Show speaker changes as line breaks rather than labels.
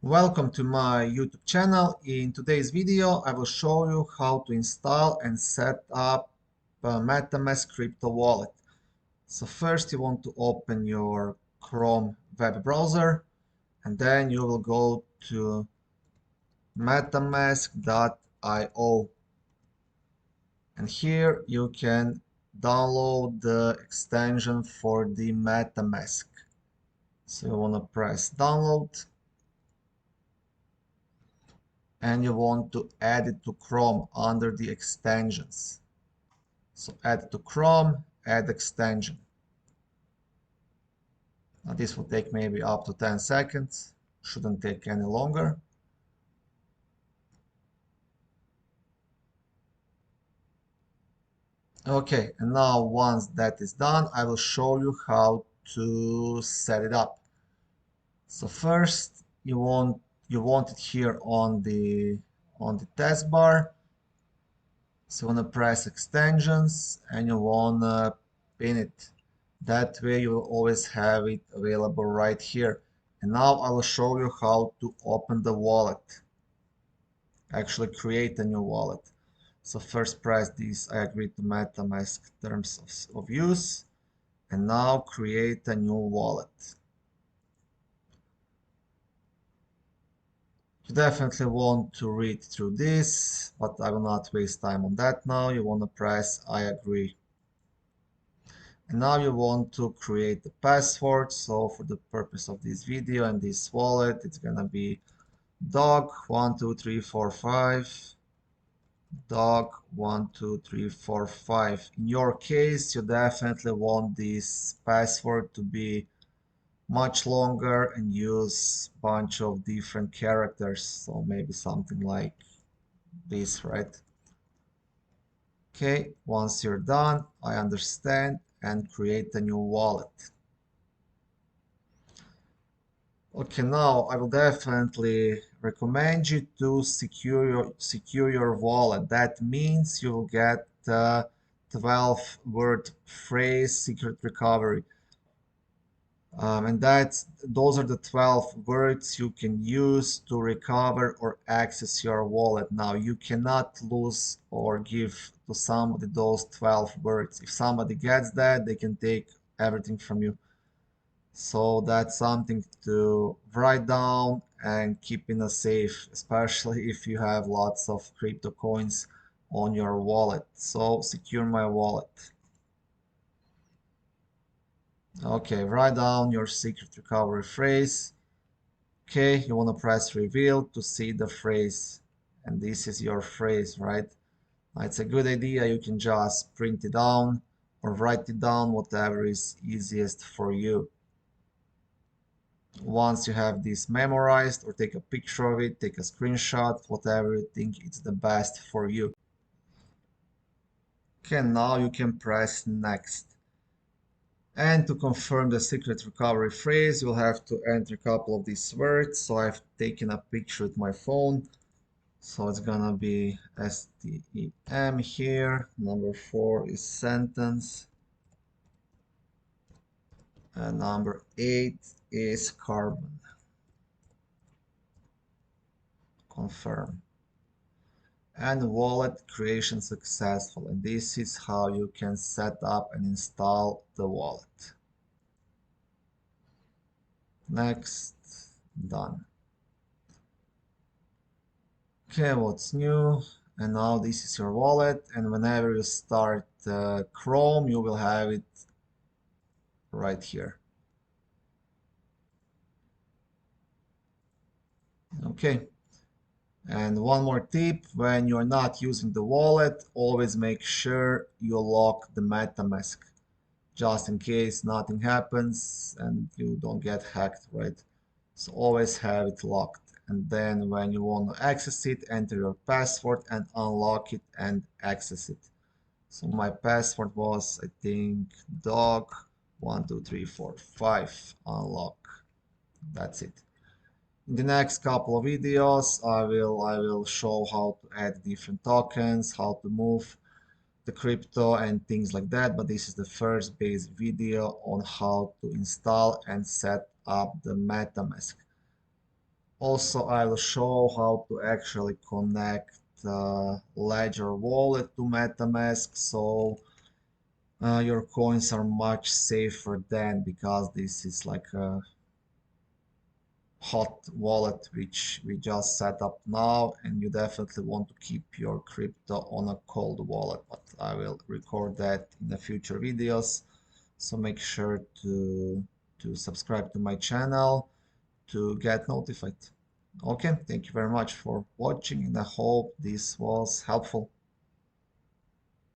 Welcome to my YouTube channel. In today's video, I will show you how to install and set up a MetaMask crypto wallet. So first you want to open your Chrome web browser and then you will go to metamask.io, and here you can download the extension for the MetaMask. So you want to press download and you want to add it to Chrome under the extensions. So add to Chrome, add extension. Now this will take maybe up to 10 seconds, shouldn't take any longer. Okay, and now once that is done, I will show you how to set it up. So first you want it here on the taskbar. So you want to press extensions and you want to pin it. That way you will always have it available right here. And now I will show you how to open the wallet. Actually create a new wallet. So first press this I agree to MetaMask terms of use. And now create a new wallet. You definitely want to read through this, but I will not waste time on that now. You want to press I agree. And now you want to create the password. So for the purpose of this video and this wallet, it's gonna be dog12345, dog12345. In your case, you definitely want this password to be much longer and use a bunch of different characters. So maybe something like this, right? Okay, once you're done, I understand, and create a new wallet. Okay, now I will definitely recommend you to secure your wallet. That means you will get 12-word phrase secret recovery. And those are the 12 words you can use to recover or access your wallet. Now you cannot lose or give to somebody those 12 words. If somebody gets that, they can take everything from you. So that's something to write down and keep in a safe, especially if you have lots of crypto coins on your wallet. So secure my wallet. Okay, write down your secret recovery phrase. Okay, you want to press reveal to see the phrase. And this is your phrase, right? Now, it's a good idea. You can just print it down or write it down, whatever is easiest for you. Once you have this memorized, or take a picture of it, take a screenshot, whatever you think is the best for you. Okay, now you can press next. And to confirm the secret recovery phrase, you'll have to enter a couple of these words. So I've taken a picture with my phone. So it's gonna be STEM here. Number 4 is sentence. And number 8 is carbon. Confirm. And wallet creation successful. And this is how you can set up and install the wallet. Next, done. Okay, what's new? And now this is your wallet, and whenever you start Chrome, you will have it right here. Okay. And one more tip, when you're not using the wallet, always make sure you lock the MetaMask, just in case nothing happens and you don't get hacked, right? So always have it locked. And then when you want to access it, enter your password and unlock it and access it. So my password was, I think, dog12345, unlock. That's it. In the next couple of videos, I will show how to add different tokens, how to move the crypto and things like that. But this is the first basic video on how to install and set up the MetaMask. Also, I will show how to actually connect Ledger wallet to MetaMask, so your coins are much safer then, because this is like a hot wallet which we just set up now, and you definitely want to keep your crypto on a cold wallet, but I will record that in the future videos. So make sure to subscribe to my channel to get notified. Okay, thank you very much for watching, and I hope this was helpful.